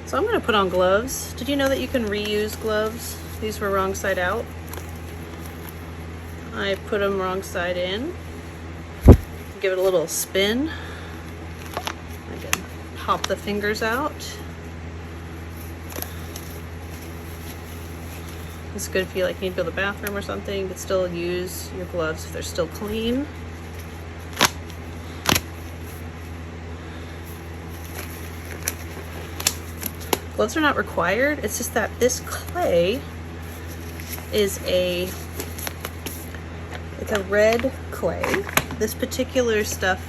So I'm going to put on gloves. Did you know that you can reuse gloves? These were wrong side out. I put them wrong side in. Give it a little spin. I can pop the fingers out. It's good if you like need to go to the bathroom or something, but still use your gloves if they're still clean. Gloves are not required. It's just that this clay is it's a red clay. This particular stuff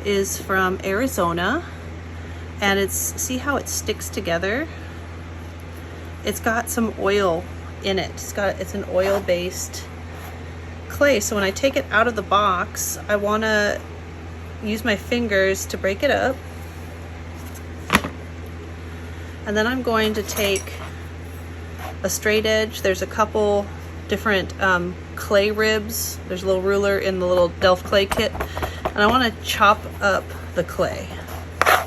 is from Arizona, and see how it sticks together? It's got some oil in it. It's an oil-based clay. So when I take it out of the box, I want to use my fingers to break it up. And then I'm going to take a straight edge. There's a couple different clay ribs. There's a little ruler in the little Delft clay kit. And I want to chop up the clay. I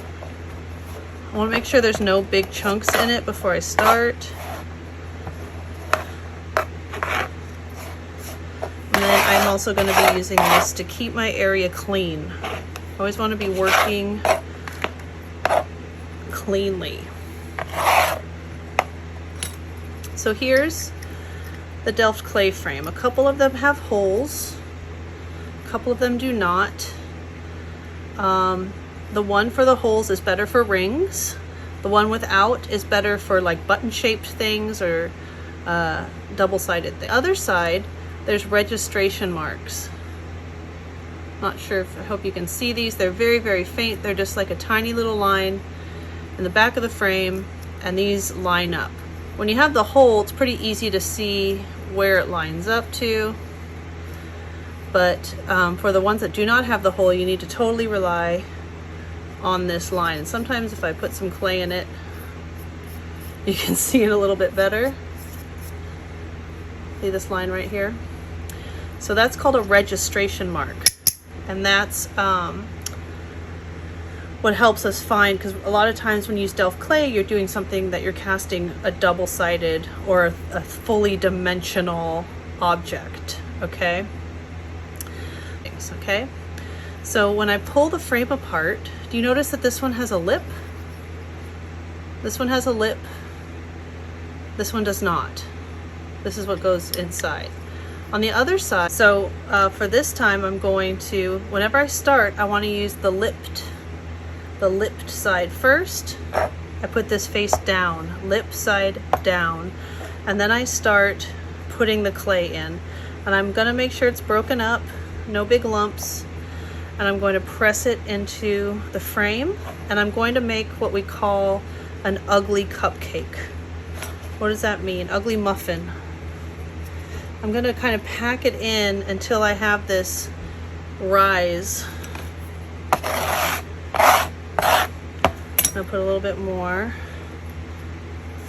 want to make sure there's no big chunks in it before I start. And then I'm also going to be using this to keep my area clean. I always want to be working cleanly. So here's the Delft clay frame. A couple of them have holes, a couple of them do not. The one for the holes is better for rings. The one without is better for like button-shaped things or double-sided things. The other side, there's registration marks. Not sure I hope you can see these. They're very, very faint. They're just like a tiny little line in the back of the frame, and these line up. When you have the hole, it's pretty easy to see where it lines up to, but for the ones that do not have the hole, you need to totally rely on this line. And sometimes if I put some clay in it, you can see it a little bit better. See this line right here? So that's called a registration mark, and that's what helps us find, because a lot of times when you use Delft clay, you're doing something that you're casting a double-sided or a fully dimensional object, okay? Okay, so when I pull the frame apart, do you notice that this one has a lip? This one has a lip. This one does not. This is what goes inside. On the other side, so for this time I'm going to, whenever I start, I want to use the lipped side first. I put this face down, lip side down, and then I start putting the clay in. And I'm gonna make sure it's broken up, no big lumps, and I'm going to press it into the frame, and I'm going to make what we call an ugly cupcake. What does that mean? Ugly muffin. I'm gonna kind of pack it in until I have this rise. I'll put a little bit more,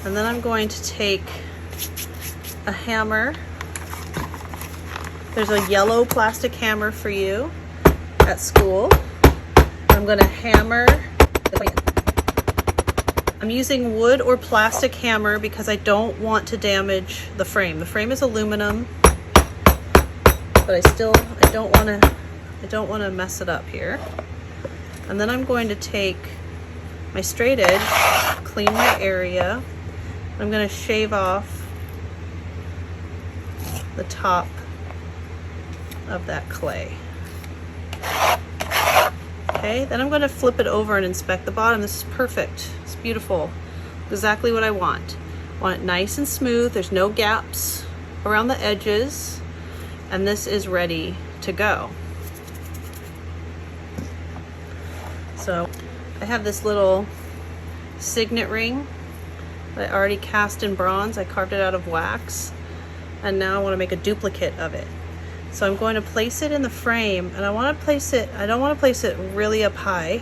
and then I'm going to take a hammer. There's a yellow plastic hammer for you at school. I'm going to hammer. I'm using wood or plastic hammer because I don't want to damage the frame. The frame is aluminum, but I don't want to mess it up here. And then I'm going to take my straight edge, clean my area. I'm going to shave off the top of that clay. Okay, then I'm going to flip it over and inspect the bottom. This is perfect. It's beautiful. Exactly what I want. I want it nice and smooth. There's no gaps around the edges, and this is ready to go. So I have this little signet ring that I already cast in bronze. I carved it out of wax, and now I want to make a duplicate of it. So I'm going to place it in the frame, and I don't want to place it really up high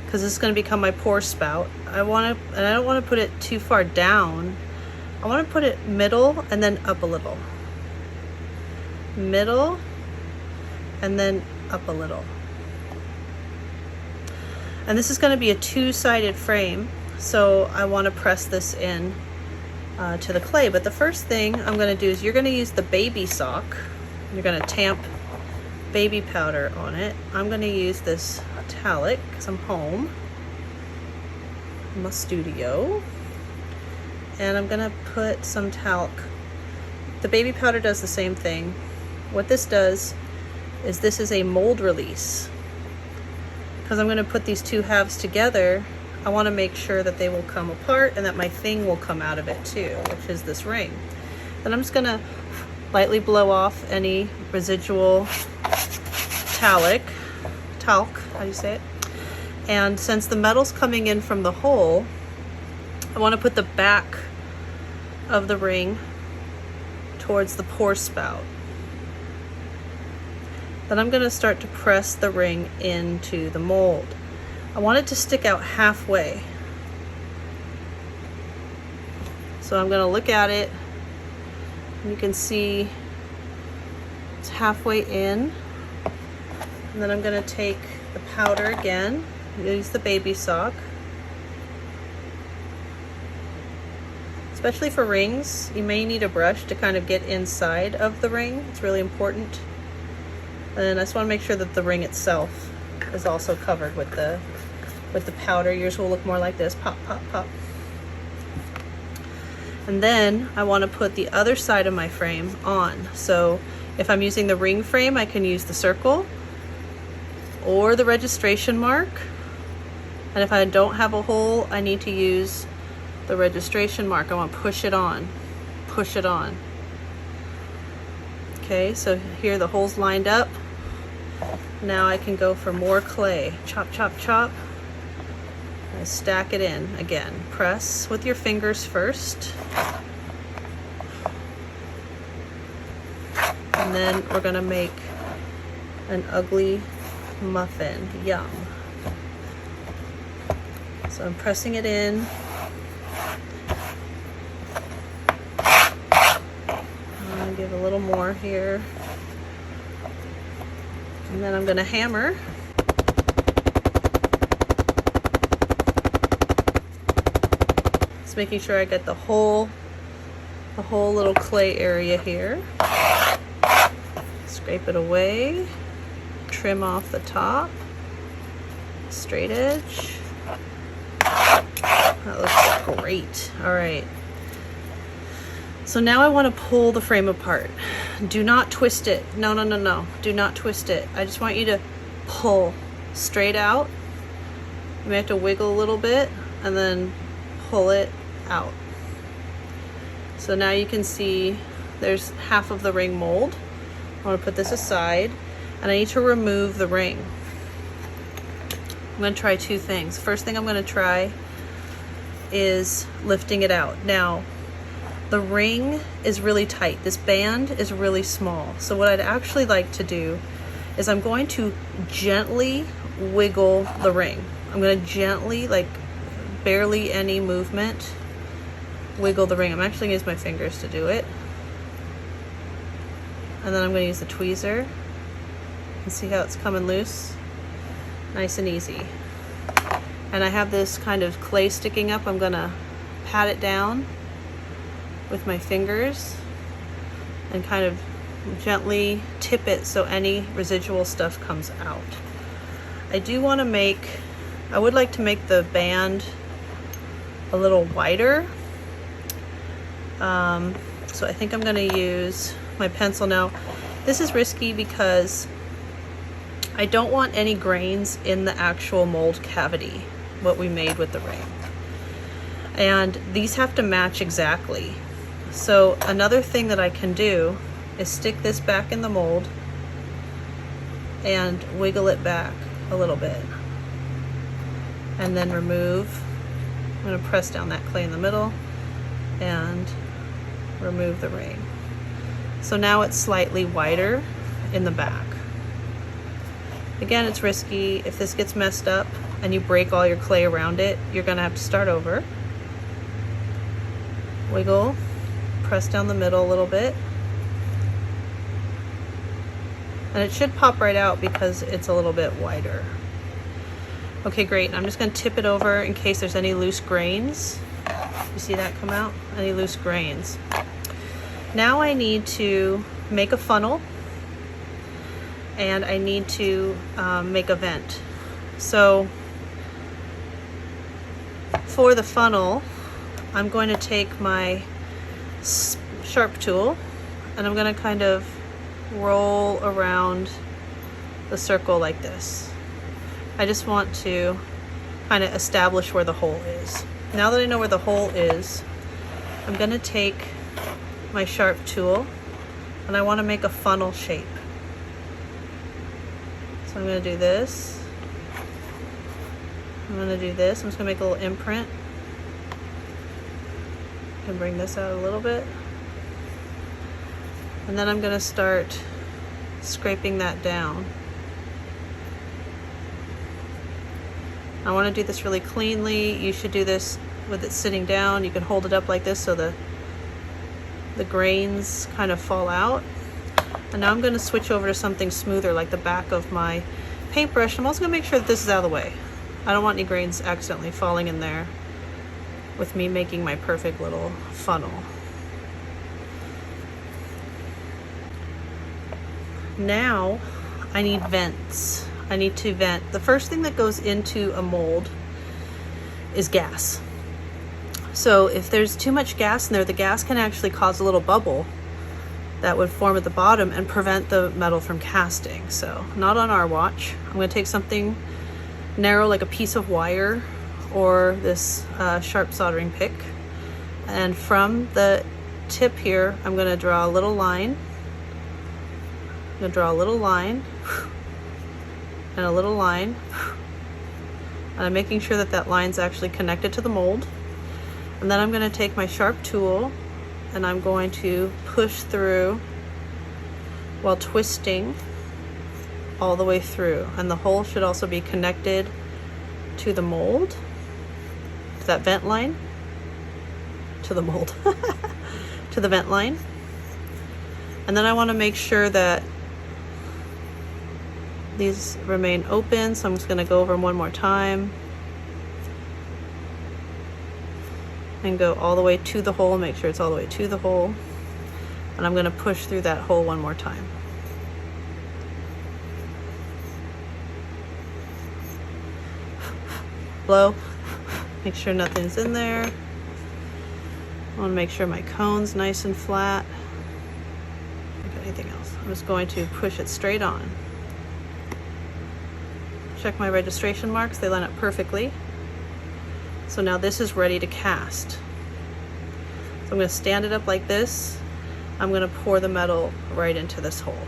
because this is going to become my pour spout. I don't want to put it too far down. I want to put it middle and then up a little. Middle and then up a little. And this is going to be a two-sided frame. So I want to press this in to the clay. But the first thing I'm going to do is you're going to use the baby sock. You're going to tamp baby powder on it. I'm going to use this metallic because I'm home in my studio. And I'm going to put some talc. The baby powder does the same thing. What this does is this is a mold release. Because I'm going to put these two halves together, I want to make sure that they will come apart and that my thing will come out of it too, which is this ring. Then I'm just going to lightly blow off any residual talc, how do you say it? And since the metal's coming in from the hole, I want to put the back of the ring towards the pour spout. Then I'm going to start to press the ring into the mold. I want it to stick out halfway. So I'm going to look at it. You can see it's halfway in. And then I'm going to take the powder again, use the baby sock. Especially for rings, you may need a brush to kind of get inside of the ring. It's really important. And I just want to make sure that the ring itself is also covered with the powder. Yours will look more like this, pop, pop, pop. And then I want to put the other side of my frame on. So if I'm using the ring frame, I can use the circle or the registration mark. And if I don't have a hole, I need to use the registration mark. I want to push it on, push it on. Okay, so here the hole's lined up. Now I can go for more clay. Chop, chop, chop. And stack it in again. Press with your fingers first. And then we're gonna make an ugly muffin. Yum. So I'm pressing it in. I'll give a little more here. And then I'm gonna hammer. Just making sure I get the whole little clay area here. Scrape it away. Trim off the top. Straight edge. That looks great. All right. So now I want to pull the frame apart. Do not twist it. No, no, no, no. Do not twist it. I just want you to pull straight out. You may have to wiggle a little bit and then pull it out. So now you can see there's half of the ring mold. I want to put this aside and I need to remove the ring. I'm going to try two things. First thing I'm going to try is lifting it out. Now, the ring is really tight. This band is really small. So what I'd actually like to do is I'm going to gently wiggle the ring. I'm going to gently, like barely any movement, wiggle the ring. I'm actually going to use my fingers to do it. And then I'm going to use the tweezer. And see how it's coming loose? Nice and easy. And I have this kind of clay sticking up. I'm going to pat it down with my fingers and kind of gently tip it so any residual stuff comes out. I would like to make the band a little wider. So I think I'm going to use my pencil now. This is risky because I don't want any grains in the actual mold cavity, what we made with the ring. And these have to match exactly. So another thing that I can do is stick this back in the mold and wiggle it back a little bit. And then remove. I'm going to press down that clay in the middle and remove the ring. So now it's slightly wider in the back. Again, it's risky. If this gets messed up and you break all your clay around it, you're going to have to start over. Wiggle. Press down the middle a little bit. And it should pop right out because it's a little bit wider. Okay, great. I'm just gonna tip it over in case there's any loose grains. You see that come out? Any loose grains. Now I need to make a funnel, and I need to make a vent. So for the funnel, I'm going to take my sharp tool and I'm going to kind of roll around the circle like this. I just want to kind of establish where the hole is. Now that I know where the hole is, I'm going to take my sharp tool and I want to make a funnel shape. So I'm going to do this. I'm going to do this. I'm just going to make a little imprint. I can bring this out a little bit. And then I'm going to start scraping that down. I want to do this really cleanly. You should do this with it sitting down. You can hold it up like this so the grains kind of fall out. And now I'm going to switch over to something smoother like the back of my paintbrush. I'm also going to make sure that this is out of the way. I don't want any grains accidentally falling in there with me making my perfect little funnel. Now I need vents. I need to vent. The first thing that goes into a mold is gas. So if there's too much gas in there, the gas can actually cause a little bubble that would form at the bottom and prevent the metal from casting. So not on our watch. I'm going to take something narrow like a piece of wire or this sharp soldering pick, and from the tip here I'm going to draw a little line. I'm going to draw a little line and a little line, and I'm making sure that that line's actually connected to the mold. And then I'm going to take my sharp tool and I'm going to push through while twisting all the way through. And the hole should also be connected to the mold, to that vent line, to the mold, to the vent line. And then I want to make sure that these remain open, so I'm just going to go over them one more time and go all the way to the hole, make sure it's all the way to the hole, and I'm going to push through that hole one more time. Blow, make sure nothing's in there. I want to make sure my cone's nice and flat. Don't get anything else. I'm just going to push it straight on. Check my registration marks, they line up perfectly. So now this is ready to cast. So I'm going to stand it up like this. I'm going to pour the metal right into this hole.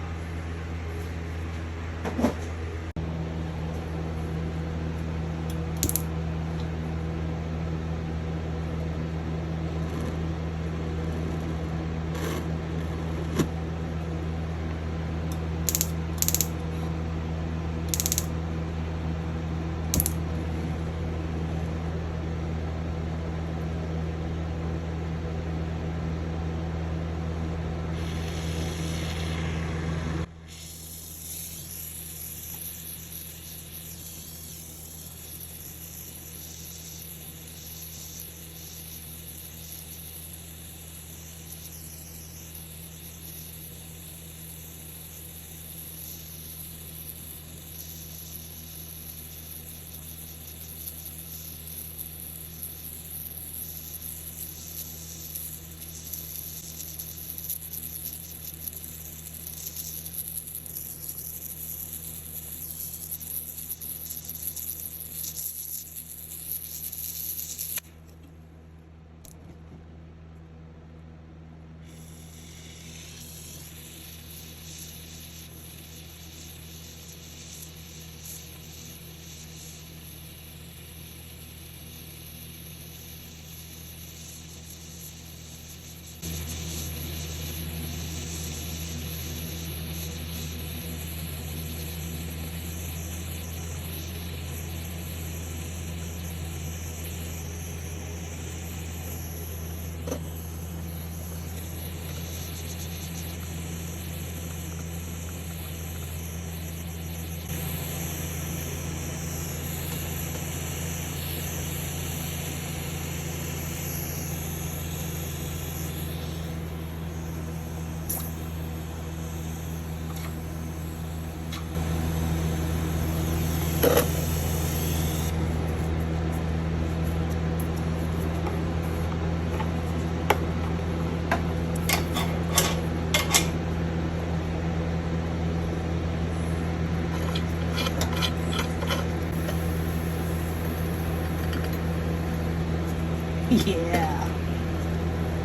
Yeah.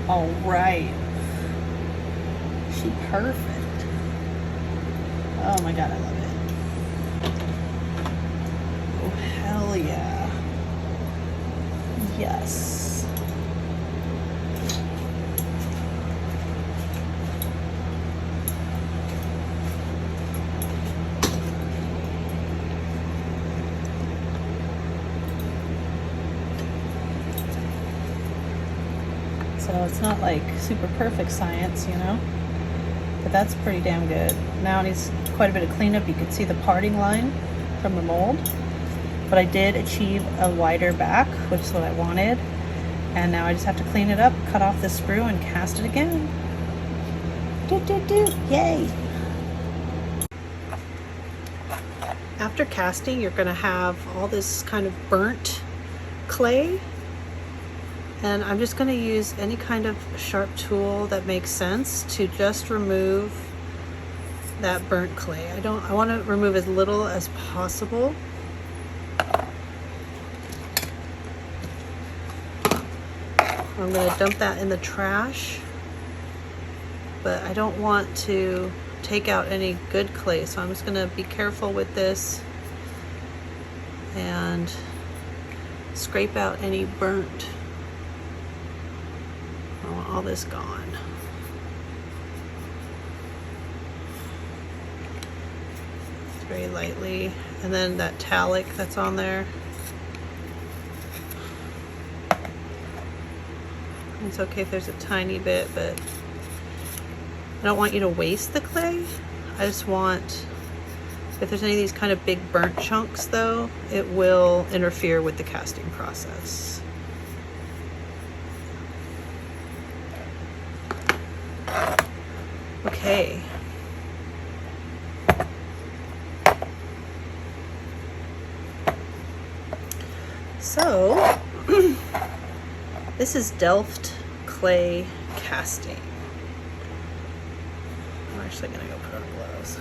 All right. She perfect. Oh my God, I love it. Oh, hell yeah. Yes. So it's not like super perfect science, you know, but that's pretty damn good. Now it needs quite a bit of cleanup. You can see the parting line from the mold, but I did achieve a wider back, which is what I wanted. And now I just have to clean it up, cut off the sprue, and cast it again. Yay! After casting, you're gonna have all this kind of burnt clay. And I'm just gonna use any kind of sharp tool that makes sense to just remove that burnt clay. I wanna remove as little as possible. I'm gonna dump that in the trash, but I don't want to take out any good clay, so I'm just gonna be careful with this and scrape out any burnt. I want all this gone. Very lightly, and then that talc that's on there. It's okay if there's a tiny bit, but I don't want you to waste the clay. I just want, if there's any of these kind of big burnt chunks though, it will interfere with the casting process. Okay. So, this is Delft clay casting. I'm actually gonna go put on gloves.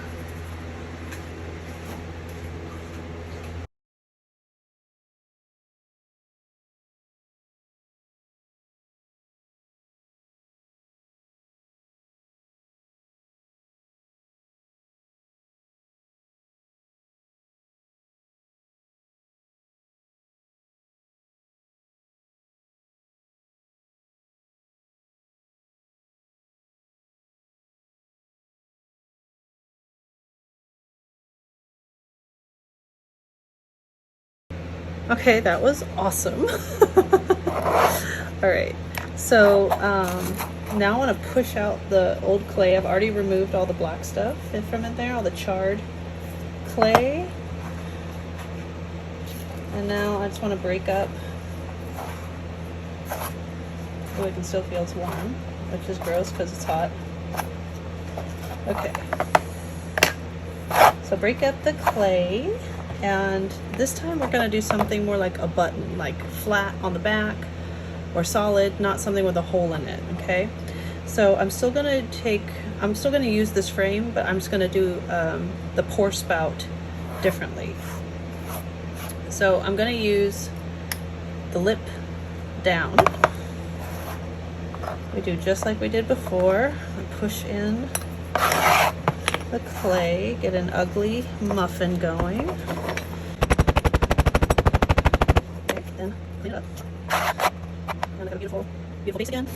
Okay, that was awesome. All right, so now I want to push out the old clay. I've already removed all the black stuff from in there, all the charred clay. And now I just want to break up. Oh, I can still feel it's warm, which is gross because it's hot. Okay, so break up the clay. And this time we're going to do something more like a button, like flat on the back or solid, not something with a hole in it, okay? So I'm still going to use this frame, but I'm just going to do the pour spout differently. So I'm going to use the lip down. We do just like we did before. I push in the clay, get an ugly muffin going. Okay, then clean it up. And I have a beautiful, beautiful base again.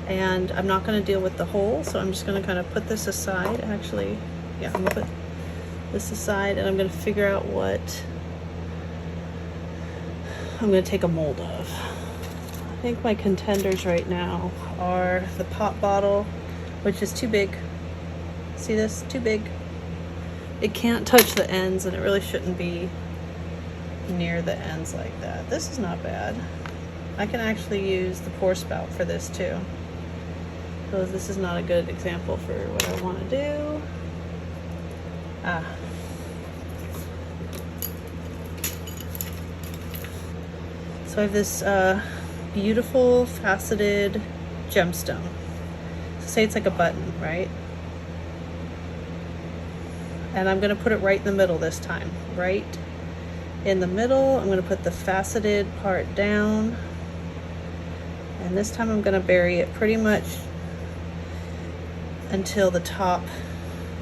And I'm not going to deal with the hole, so I'm just going to kind of put this aside. Actually, yeah, I'm going to put this aside, and I'm going to figure out what I'm going to take a mold of. I think my contenders right now are the pop bottle, which is too big. See this? Too big. It can't touch the ends, and it really shouldn't be near the ends like that. This is not bad. I can actually use the pour spout for this too. So this is not a good example for what I want to do. So I have this beautiful faceted gemstone. So say it's like a button, right? And I'm going to put it right in the middle this time. Right in the middle. I'm going to put the faceted part down. And this time I'm gonna bury it pretty much until the top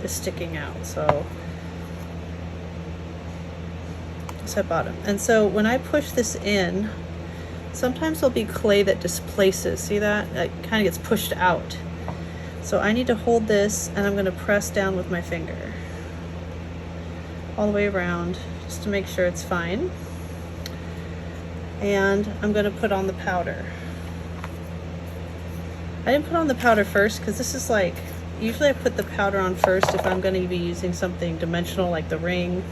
is sticking out. So set bottom. And so when I push this in, sometimes there'll be clay that displaces. See that? It kind of gets pushed out. So I need to hold this and I'm going to press down with my finger all the way around just to make sure it's fine. And I'm going to put on the powder. I didn't put on the powder first because this is like, usually I put the powder on first if I'm going to be using something dimensional like the ring.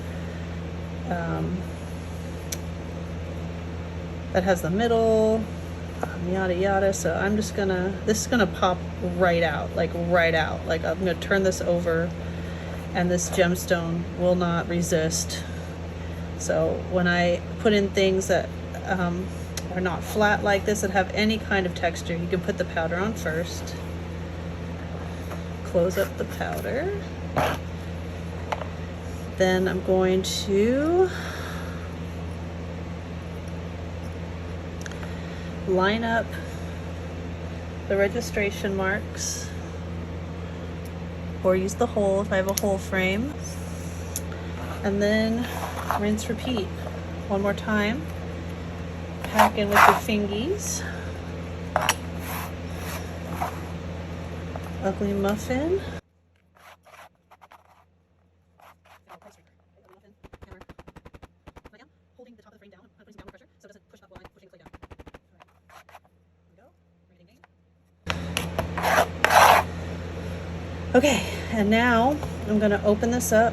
That has the middle, yada yada. So I'm just gonna, this is gonna pop right out, like right out. Like I'm gonna turn this over and this gemstone will not resist. So when I put in things that are not flat like this, that have any kind of texture, you can put the powder on first. Close up the powder. Then I'm going to line up the registration marks, or use the hole if I have a hole frame, and then rinse, repeat one more time. Pack in with your fingies. Ugly muffin. Holding the top of the frame down, I'm putting downward pressure so it doesn't push up while I'm pushing the clay down. Okay, and now I'm going to open this up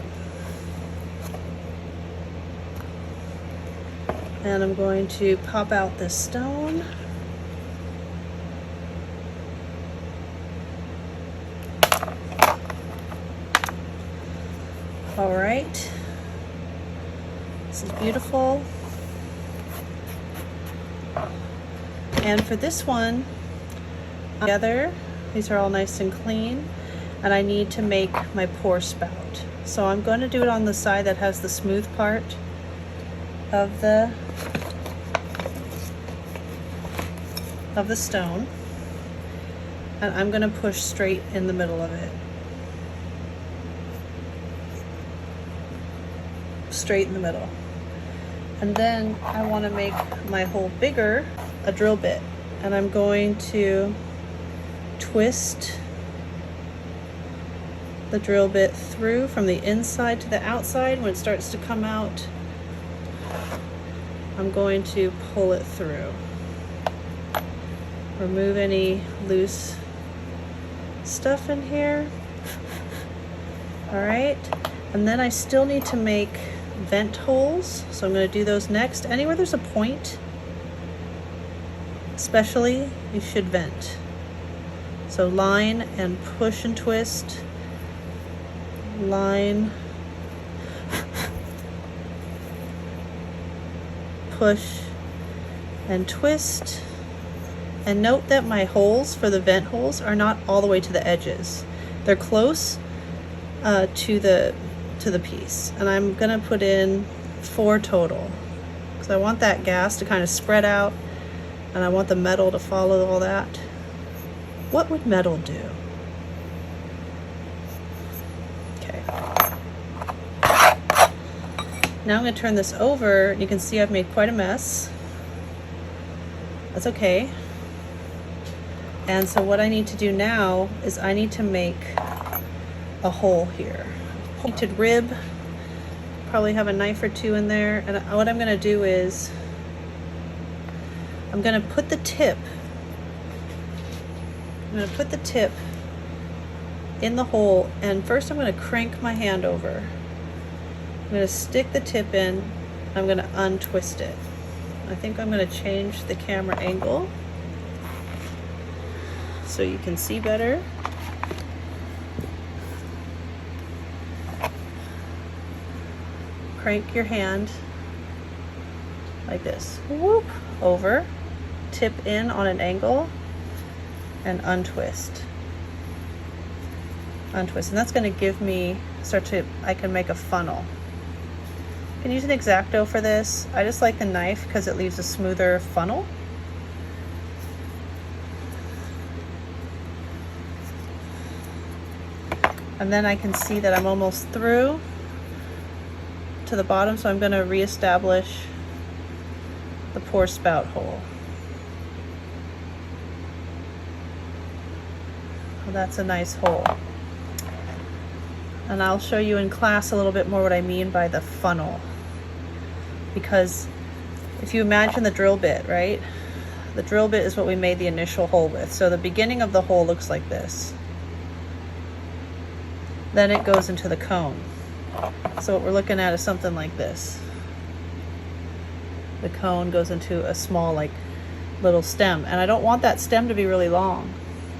and I'm going to pop out this stone. All right, this is beautiful. And for this one, together, these are all nice and clean. And I need to make my pour spout. So I'm going to do it on the side that has the smooth part of the stone. And I'm going to push straight in the middle of it. Straight in the middle. And then I want to make my hole bigger, a drill bit. And I'm going to twist the drill bit through from the inside to the outside. When it starts to come out, I'm going to pull it through. Remove any loose stuff in here. All right, and then I still need to make vent holes, so I'm going to do those next. Anywhere there's a point, especially, you should vent. So line and push and twist. Line, push and twist. And note that my holes for the vent holes are not all the way to the edges. They're close to the piece. And I'm gonna put in 4 total because I want that gas to kind of spread out and I want the metal to follow all that. What would metal do? Now I'm going to turn this over. You can see I've made quite a mess. That's okay. And so what I need to do now is I need to make a hole here. Pointed rib. Probably have a knife or 2 in there. And what I'm going to do is I'm going to put the tip. I'm going to put the tip in the hole, and first I'm going to crank my hand over. I'm going to stick the tip in, I'm going to untwist it. I think I'm going to change the camera angle so you can see better. Crank your hand like this. Whoop, over, tip in on an angle, and untwist. Untwist, and that's going to give me, I can make a funnel. You can use an X-Acto for this. I just like the knife because it leaves a smoother funnel. And then I can see that I'm almost through to the bottom, so I'm going to reestablish the pour spout hole. Well, that's a nice hole. And I'll show you in class a little bit more what I mean by the funnel. Because if you imagine the drill bit, right? The drill bit is what we made the initial hole with. So the beginning of the hole looks like this. Then it goes into the cone. So what we're looking at is something like this. The cone goes into a small, like, little stem. And I don't want that stem to be really long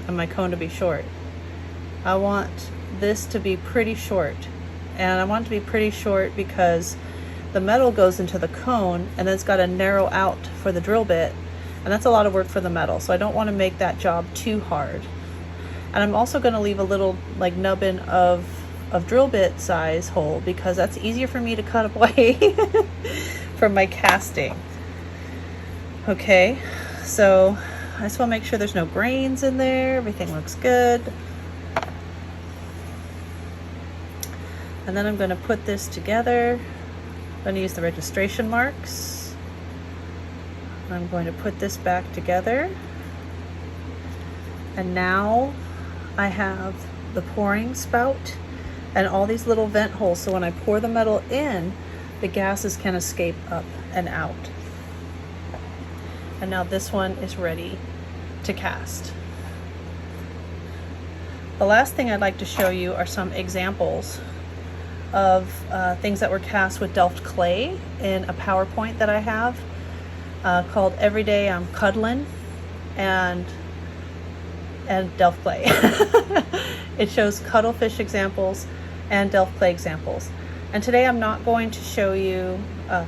and my cone to be short. I want this to be pretty short. And I want it to be pretty short because the metal goes into the cone and then it's got to narrow out for the drill bit. And that's a lot of work for the metal. So I don't want to make that job too hard. And I'm also going to leave a little, like, nubbin of drill bit size hole because that's easier for me to cut away from my casting. Okay, so I just want to make sure there's no grains in there. Everything looks good. And then I'm going to put this together. I'm going to use the registration marks. I'm going to put this back together. And now I have the pouring spout and all these little vent holes. So when I pour the metal in, the gases can escape up and out. And now this one is ready to cast. The last thing I'd like to show you are some examples of things that were cast with Delft clay in a PowerPoint that I have called Everyday I'm Cuddling and Delft clay. It shows cuttlefish examples and Delft clay examples. And today I'm not going to show you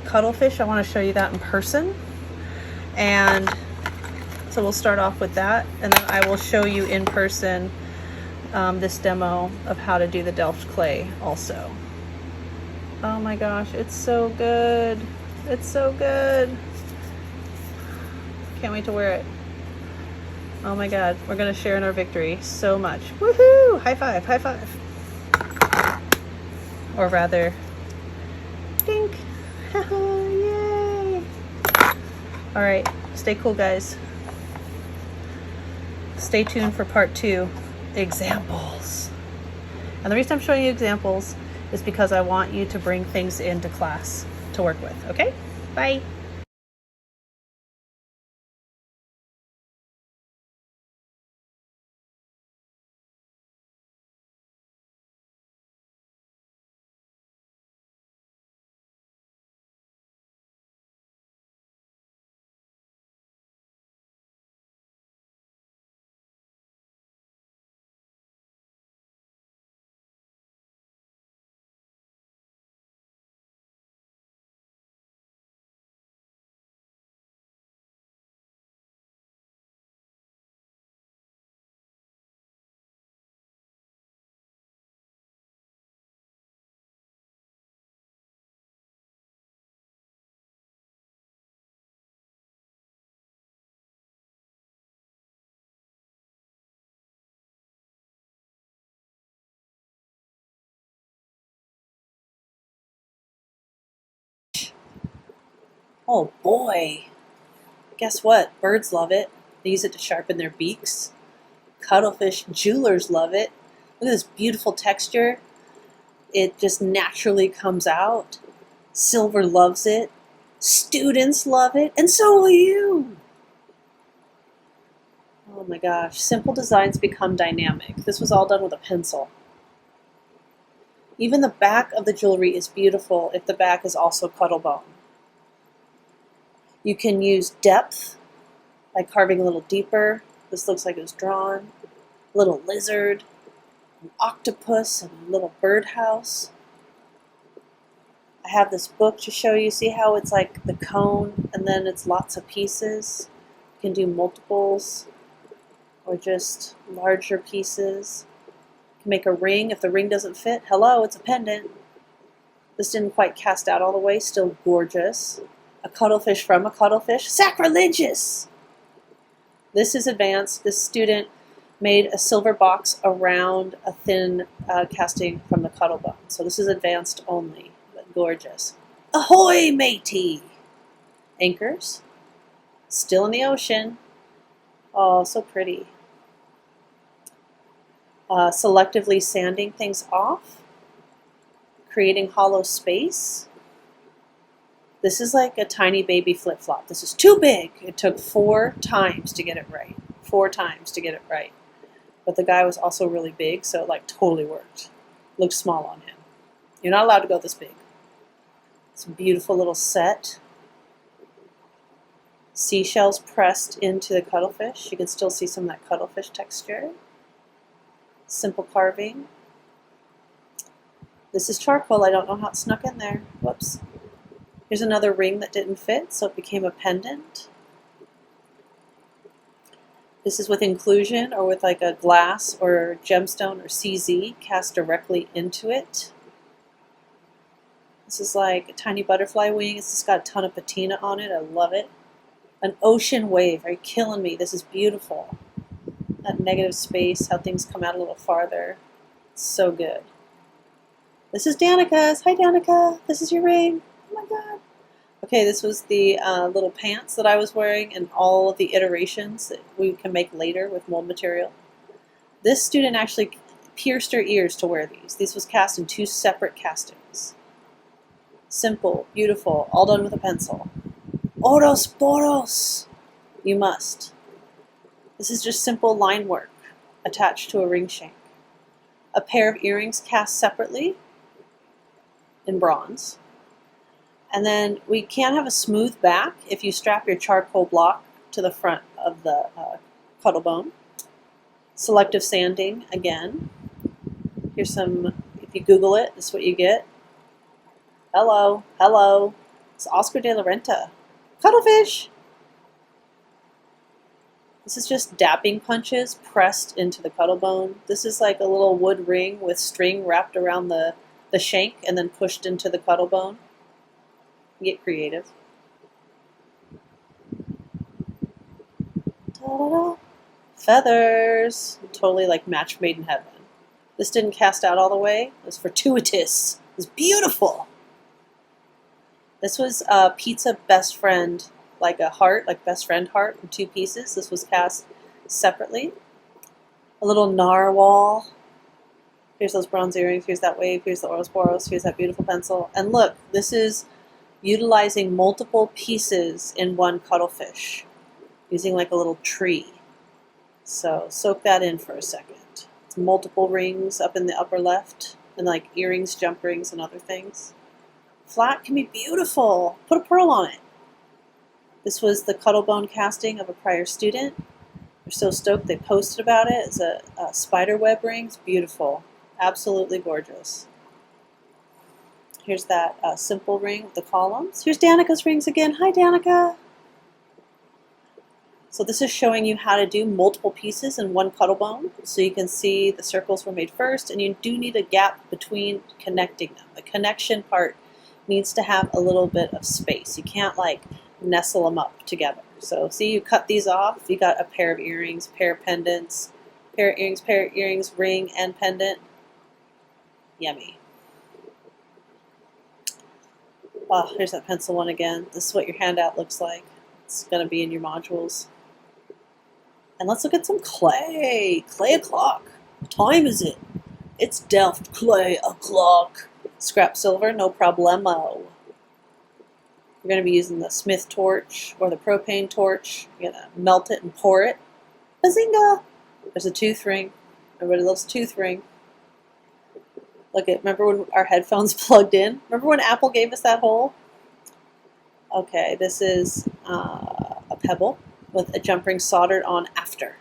cuttlefish. I want to show you that in person. And so we'll start off with that, and then I will show you in person this demo of how to do the Delft clay also. Oh my gosh, it's so good. It's so good. Can't wait to wear it. Oh my God, we're gonna share in our victory so much. Woohoo! High five, high five. Or rather, dink. Yay! All right, stay cool, guys. Stay tuned for part 2, examples. And the reason I'm showing you examples is because I want you to bring things into class to work with, okay? Bye. Oh boy. Guess what? Birds love it. They use it to sharpen their beaks. Cuttlefish jewelers love it. Look at this beautiful texture. It just naturally comes out. Silver loves it. Students love it. And so will you. Oh my gosh. Simple designs become dynamic. This was all done with a pencil. Even the back of the jewelry is beautiful if the back is also cuttle bone. You can use depth by carving a little deeper. This looks like it was drawn. A little lizard, an octopus, and a little birdhouse. I have this book to show you. See how it's like the cone and then it's lots of pieces? You can do multiples or just larger pieces. You can make a ring. If the ring doesn't fit, hello, it's a pendant. This didn't quite cast out all the way, still gorgeous. A cuttlefish from a cuttlefish, sacrilegious! This is advanced. This student made a silver box around a thin casting from the cuttle bone. So this is advanced only, but gorgeous. Ahoy, matey! Anchors, still in the ocean. Oh, so pretty. Selectively sanding things off, creating hollow space. This is like a tiny baby flip-flop. This is too big. It took 4 times to get it right. 4 times to get it right. But the guy was also really big, so it like totally worked. Looked small on him. You're not allowed to go this big. It's a beautiful little set. Seashells pressed into the cuttlefish. You can still see some of that cuttlefish texture. Simple carving. This is charcoal. I don't know how it snuck in there. Whoops. Here's another ring that didn't fit, so it became a pendant. This is with inclusion or with like a glass or gemstone or CZ cast directly into it. This is like a tiny butterfly wing. It's just got a ton of patina on it. I love it. An ocean wave. Are you killing me? This is beautiful. That negative space, how things come out a little farther. It's so good. This is Danica's. Hi, Danica. This is your ring. Oh my God. Okay, this was the little pants that I was wearing and all of the iterations that we can make later with mold material. This student actually pierced her ears to wear these. This was cast in 2 separate castings. Simple, beautiful, all done with a pencil. Oros poros! You must. This is just simple line work attached to a ring shank. A pair of earrings cast separately in bronze. And then we can have a smooth back if you strap your charcoal block to the front of the cuttle bone. Selective sanding again. Here's some, if you Google it, this is what you get. Hello, hello. It's Oscar de la Renta. Cuttlefish! This is just dapping punches pressed into the cuttle bone. This is like a little wood ring with string wrapped around the shank and then pushed into the cuttle bone. Get creative. Ta-da-da. Feathers. Totally like match made in heaven. This didn't cast out all the way. It was fortuitous. It was beautiful. This was a pizza best friend, like a heart, like best friend heart in 2 pieces. This was cast separately. A little narwhal. Here's those bronze earrings. Here's that wave. Here's the Ouroboros. Here's that beautiful pencil. And look, this is utilizing multiple pieces in one cuttlefish, using like a little tree. So soak that in for a second. It's multiple rings up in the upper left, and like earrings, jump rings, and other things. Flat can be beautiful. Put a pearl on it. This was the cuttle bone casting of a prior student. They're so stoked they posted about it. It's a spider web ring. It's beautiful. Absolutely gorgeous. Here's that simple ring with the columns. Here's Danica's rings again. Hi, Danica. So this is showing you how to do multiple pieces in one cuttle bone. So you can see the circles were made first, and you do need a gap between connecting them. The connection part needs to have a little bit of space. You can't like nestle them up together. So see, you cut these off. You got a pair of earrings, pair of pendants, pair of earrings, ring, and pendant. Yummy. Oh, here's that pencil one again. This is what your handout looks like. It's going to be in your modules. And let's look at some clay. Clay o'clock. What time is it? It's Delft clay o'clock. Scrap silver, no problemo. We're going to be using the Smith torch or the propane torch. You're going to melt it and pour it. Bazinga! There's a tooth ring. Everybody loves a tooth ring. Look at, remember when our headphones plugged in? Remember when Apple gave us that hole? Okay, this is a pebble with a jump ring soldered on after.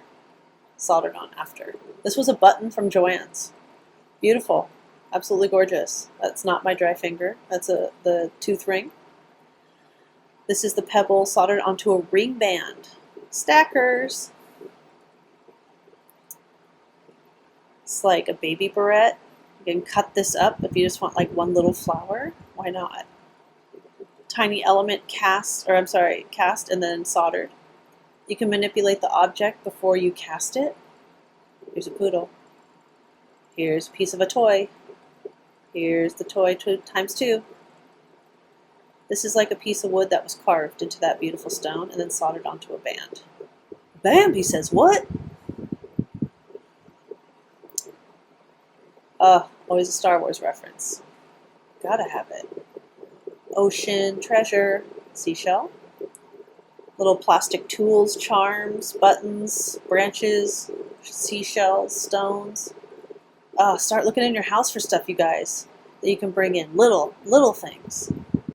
Soldered on after. This was a button from Joann's. Beautiful. Absolutely gorgeous. That's not my dry finger. That's the tooth ring. This is the pebble soldered onto a ring band. Stackers. It's like a baby barrette. You can cut this up if you just want like one little flower. Why not? Tiny element cast and then soldered. You can manipulate the object before you cast it. Here's a poodle. Here's a piece of a toy. Here's the toy times 2. This is like a piece of wood that was carved into that beautiful stone and then soldered onto a band. Bambi says, what? Always a Star Wars reference. Gotta have it. Ocean, treasure, seashell. Little plastic tools, charms, buttons, branches, seashells, stones. Start looking in your house for stuff, you guys, that you can bring in. Little things.